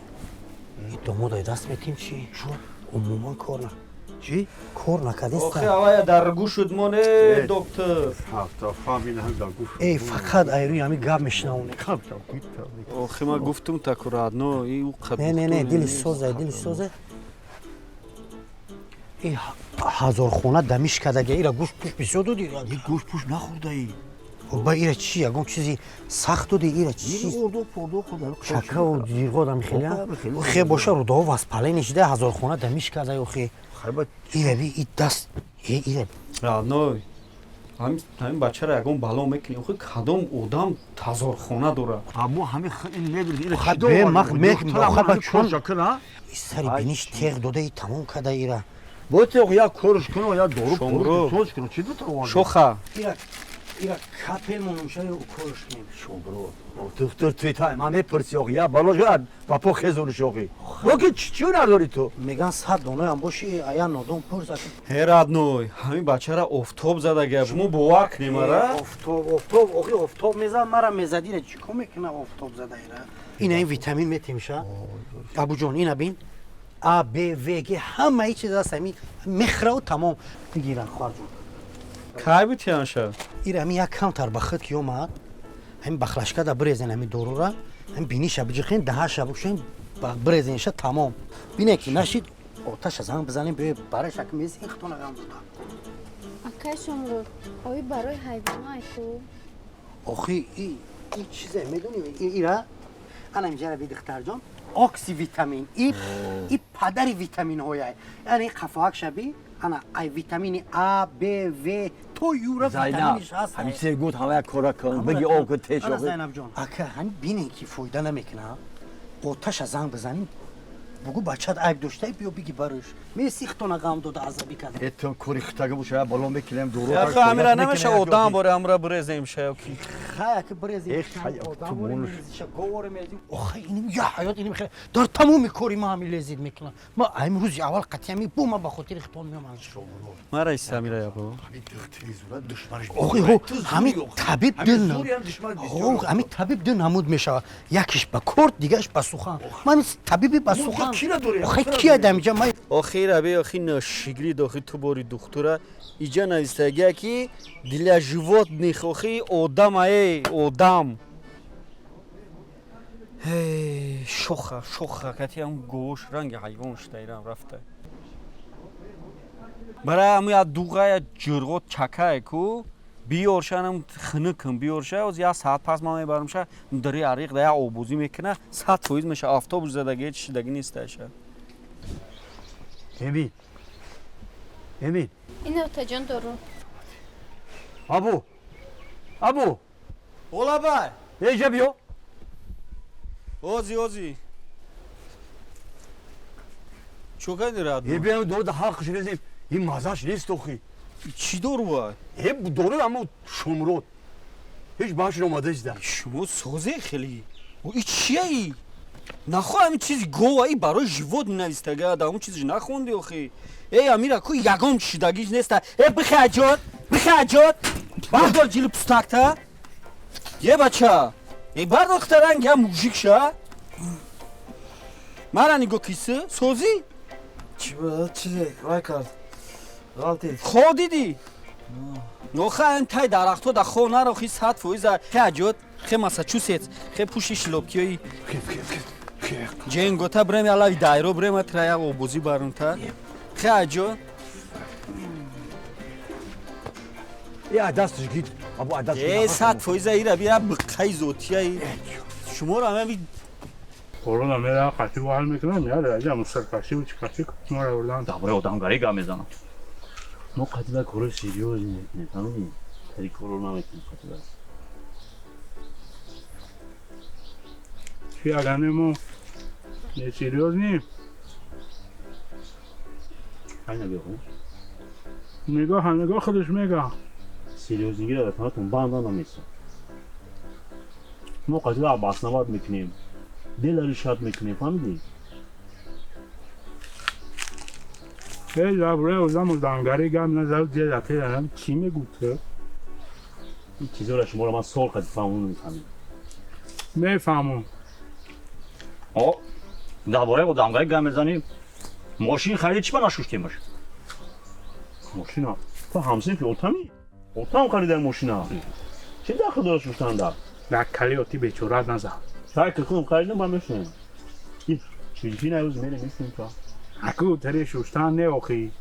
این دومودای دست میتیم چی؟ شو؟ عموما کار نکن چی؟ کار نکدیست охи авая дар гӯшуд моне доктор هفته فهمین هم در گوش ای فقط ایروی همی گپ میشنونه охи ман гуфтум таку радной ӯ қад نه دل سوزه ای هزار خونه دمیش کدگه ایرا گوش پوش بسیار دو دیگه این گوش پوش نخورده ای با ایرا چی؟ یکم چیزی سخت دو دیگه ایرا چی؟ اردو خود چکه و دیرگاه دمی خیلی خیلی باشه رو داو واسپاله نشده هزار خونه دمیش کده اخی ایرا بی ای دست ایرا радной ҳамин бачаро ягон бало мекунӣ охи кадом одам тазорхона дорад аммо ҳамин хин небил خدای مخ مخ چون سری بینیش تیغ داده ای تمام کده ایرا باید یا کارش کنه یا دارو پروش کنه چی دوتا شوخه ایرا کپل مونوشه یا کارش نیم شمرو دکتر توی تایم همه پرسی آقی یا بالا جد و پا خیزون شوقی باقی چی نداری تو میگن 100 دانه هم باشی ایا نادون پرس ҳе радной ҳамин бачаро офтоб зада гап шумо бовар кунем ара офтоб آقی офтоб میزد مرا میزدی را چیکار میکنه офтоб زده ایرا این این ویتامین میتیمشه ابو جون اینا بین A, B, V, G همه ای چیز هست همین مخره و تمام بگیرن خوار جون کای بیتیان شد ایره همین یک کم تر بخد که اومد همین بخلشکه دا بریزن همین دورو را همین بینیشه بجیخین ده شب بکشین بریزنشه تمام بینه که نشید آتش از هم بزنیم به برای شکل میز این خطونه هم بودا اکای شمرو آوی برای حیوان های کو آخی این چیزه میدونی ایره انا اینجا رو بیدختر جان اکسی ویتامین ای پدری ویتامین هایی یعنی قفاق شبی انا ای ویتامین A, B, V تو یورا ویتامینش هست همین سر گود همه کارا کن بگی آقا تش آقا زینب جان اکه هم بینه که فایده نمیکنه آتش از زنگ بزنیم بگو بچت عیب داشته بیا بگی برش می سیختونه غم داده عذابی کنه اتون کوری خطاگه باشه بالا میکنیم دورو آخه همیرا نمیشه آدم باره همرا برزیم شه کی خیلی که برزیم آدم باره میزیشه گواره میزیم آخه اینم یا حیات اینم خیلی دار تمومی کاری ما همی لذید میکنم ما امروز اول قطعی بو ما بخاطر خطان میام ما رئیس همیرا یا با آخه هو همین طبیب دل همین طبیب دل نمود میشه یکیش با کرد دیگهش با سخن من طبیبی با سخن آخه کی آدم جا ما آخه ربی آخه نشگلی داخل تو باری دکتره ایجا نایستگی که دیل جوات نیخوخی آدم ای آدم هی شوخه کتی هم گوش رنگ حیوان شتایرم رفته برای همون دوغای جرغات چکه کو بیارشانم خنکم بیارشه از یا ساعت پس ما میبرمشه دری عریق دیا آبوزی میکنه 100% میشه آفتاب زدگی چیزی نیستش امین اینو تا جان درو ابو اولا بای ایجا بیو اوزی چوکای دراد یه بیام دور ده حق شدیم این مزاش نیست توخی چی دور بای یه دوره اما شمرود هیچ باش اومده است شما سوزه خیلی و این چیه ای نخواه همین چیزی گوهی برای جواد نویستگه همون چیزی نخوندی آخی ای امیرا کو یگام چیدگیش نیست ای بخجاد بردار جیل پستاکتا یه بچه ای بردار اخترنگ یا موجیک شا مرا نگو کیسه سوزی چیزی رای کرد غلطی خود دیدی نوخه انتای درختو در خونه رو خی 100% خجاد خی ماساچوست خی پوشش لوبکیوی جنگوتا برم یالا دایرو برم ترایا اوبوزی بارونتا خجاد یا دستش گید ابو دستش ای 100% ایرا بیا بخای زوتیای شما رو همین کرونا میره قطعی حال میکنم میاد راجع مسرکشی و چیکاشی ما رو بردن دابره آدمگاری گام میزنم ما قطعا کرونا سیریوز نمیتونیم تری کرونا میکنیم قطعا چی الان ما نه سیریوز نیم خیلی نگاه نگاه خودش میگه. سریوزنگی را تون باندان نمیشه. ما قضیه را باسنواد میکنیم. دل را شاد میکنیم فهمیدی؟ یه جبره اوزم دانگاری گم نظر دیگه دفعه دارم چی میگوته؟ این چیزا را شما را من سال قد فهمون میفهمیم. میفهمم. درباره آدمگاری گم میزنیم. ماشین خرید چی بنا شوشتی باشه؟ ماشین ها تو همسین که اوتامی؟ اوتام خریده ماشین ها چی داخل داره شوشتن در؟ دکلی آتی بیچورت نزد. شاید که خودم خریدم با میشنیم. چیزی نیوز میره میشنیم تو. اکو تری شوشتن نه آخی.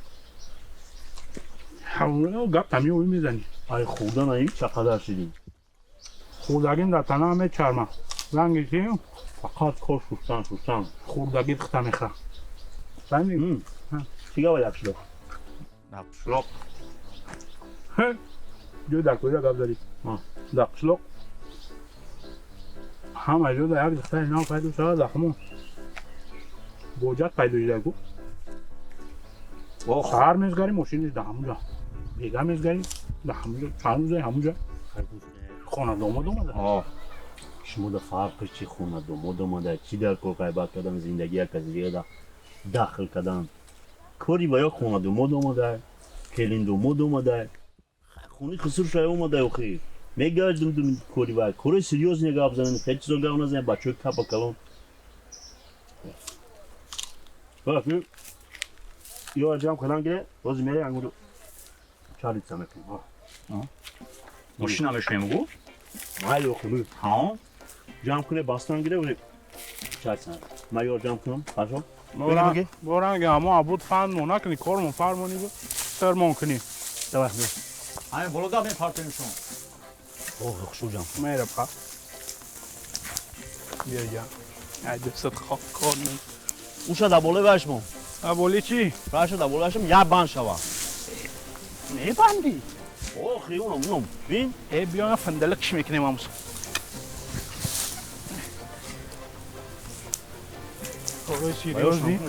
همونه گپ تمی اوی میزنی. ای خدا نه چقدر شدیم. خوردگین در تنه همه چرمه. رنگی چی؟ فقط کار شوشتن. خوردگی خطا میخواه. بندی؟ چیگه باید شلوخ؟ شلوخ. جو در کجا گپ داری؟ در شلوخ. همه جو در یک دختر اینا پیدا شده دخمون. گوجت پیدا شده گو. هر میزگاری ماشینش در همونجا. دیگه میزگاری در همونجا. چند روزه همونجا. خونه دومد اومده. شما در فرق چی خونه دومد اومده؟ چی در کار قیبت کردن زندگی یک از دیگه داخل کردن؟ کاری باید خونه دومد اومده. کلین دومد اومده. خونی خسر شای اومده اوخی. میگردم دم کاری باید. کاری سریوز نگاه بزنن. هیچ چیزا گاو نزنن. بچه کپا کلون. باشه. یا جام کلان گره. روز میره انگورو. چالیت سمت کنیم. ماشین همش میمگو. مایل اوخی. ها. جام کنه باستان گره ولی. چالیت سمت. مایل جام کنم. پاشو. بورانگی اما عبود فن مونا کنی کارمون فرمونی بود. فرمون کنی. دوست بیا. همین بالا دارم پارتیم شما. خوشو جام. میره پا. بیا. عجب صد خواب کنی. اوشا در بالا برشمون. ابولی چی؟ برشو در بالا برشم یا بان شوا. نبندی. خیلی اونم بین. بیا فندلکش میکنیم امروز. کارای سیریوزی.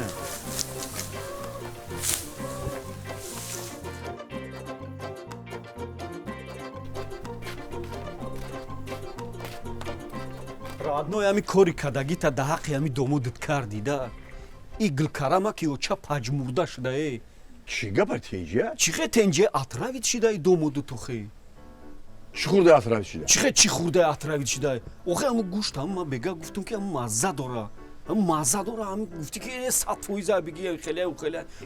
родной ами кори кардагита да ҳаққи ами домодат кардӣ да и гилкарама ки оча паҷмурда шудае چی گپ تیجه؟ чӣ хе тенҷе атравит шидаи домодат охе چی خورده اطراف شده؟ чӣ хе чӣ хурдаи атравит шидаи охе ҳаму гӯшт ҳаму ман бега гуфтам ки ҳаму мазза дора ҳаму мазза дора ҳаму гуфтӣ ки 100% биги хеле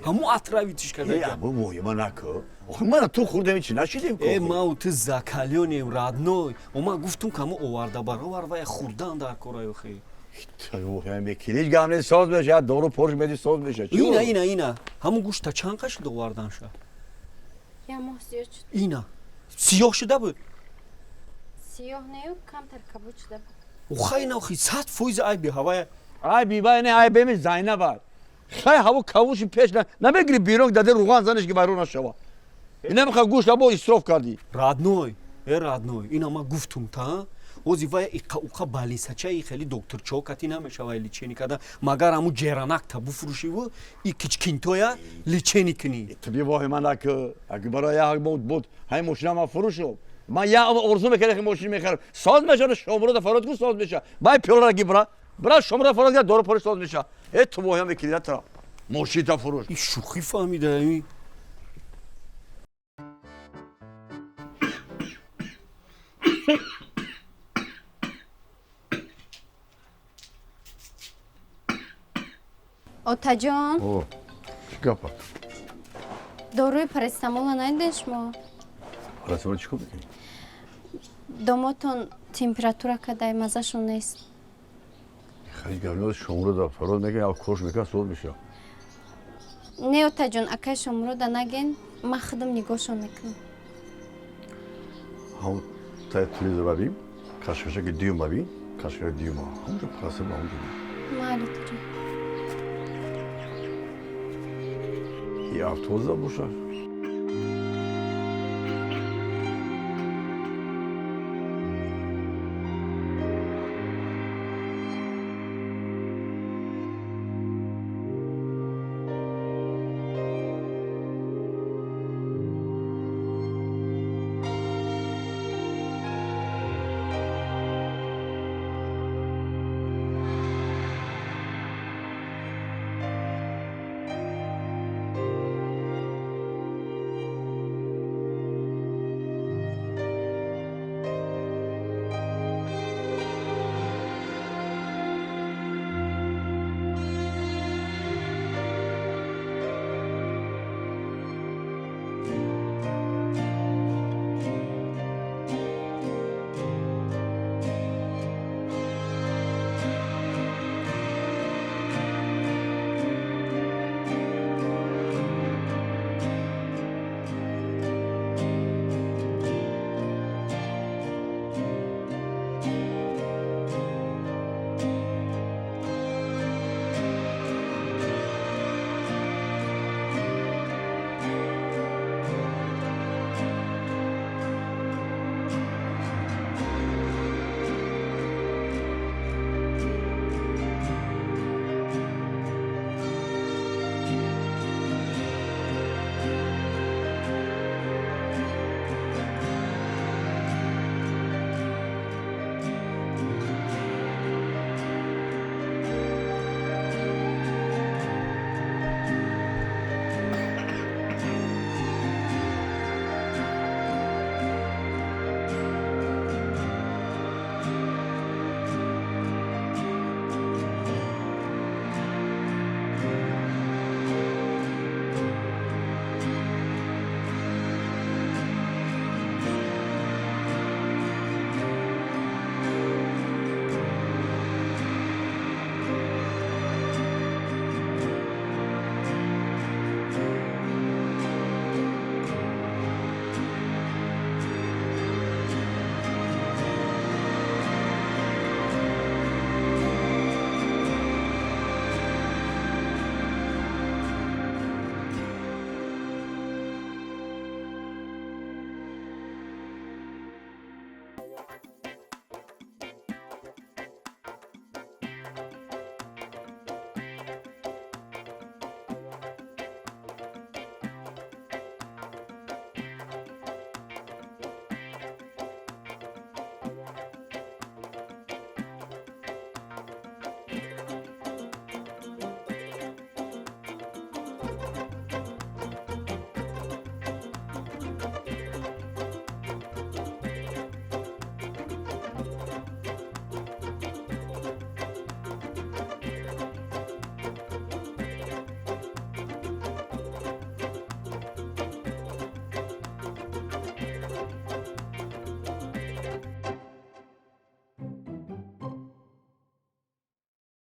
ҳаму атравитиш кардаи бу моҳима нако охе мана ту хурдем чи нашидем ко мау ту закалёнем родной ман гуфтам ки ҳаму оварда баровар ва хурдан дар корай охе کلیج گامنه ساز بشه دورو پرش بدی ساز بشه اینا همون گوشت تا چند قش دووردن شد یه ماه زیاد شد اینا سیاه شده بود سیاه نیو کمتر کبود شده بود خیلی نه خیلی 100% ای به هوای ای بیبای نه ای بمی زینب باد خیلی هوا کاوش پیش نه نمیگری بیرون داده روغن زنش که برون نشوا اینا میخواد گوشت ابو اسراف کردی родной اینا ما گفتم تا اوزی وای اقا балисачаи хели докторчокати намешавай личени када магар аму ҷеранак та буфурӯшиву и кичкинтоя личени кунӣ таби воҳима нак аги барои як буд ҳай мошинама фурӯшо ман як орзу мекардам ки мошин мехарам соз мешавад шомрода фародгу соз меша бай пиёлара ги бра шомрода фародга дору пориш соз меша ту воҳима мекида тара мошинта фурӯш и шӯхӣ фаҳмидаи отаҷон чӣ гапа доруи парастамола надиден шумо парастамол чӣ кор мекунӣ домотон температура кадай мазашон нест хали гавнод шомрода фарод мекунӣ ал кош мекунад соз меша не отаҷон акай шомрода наген ман худам нигоҳшон мекунам ҳамун тай телевизор бабин кашкашаки дюйм бабин кашкашаки дюйма ҳамунҷо парастамол ҳамунҷо майли отаҷон и автобуса бошад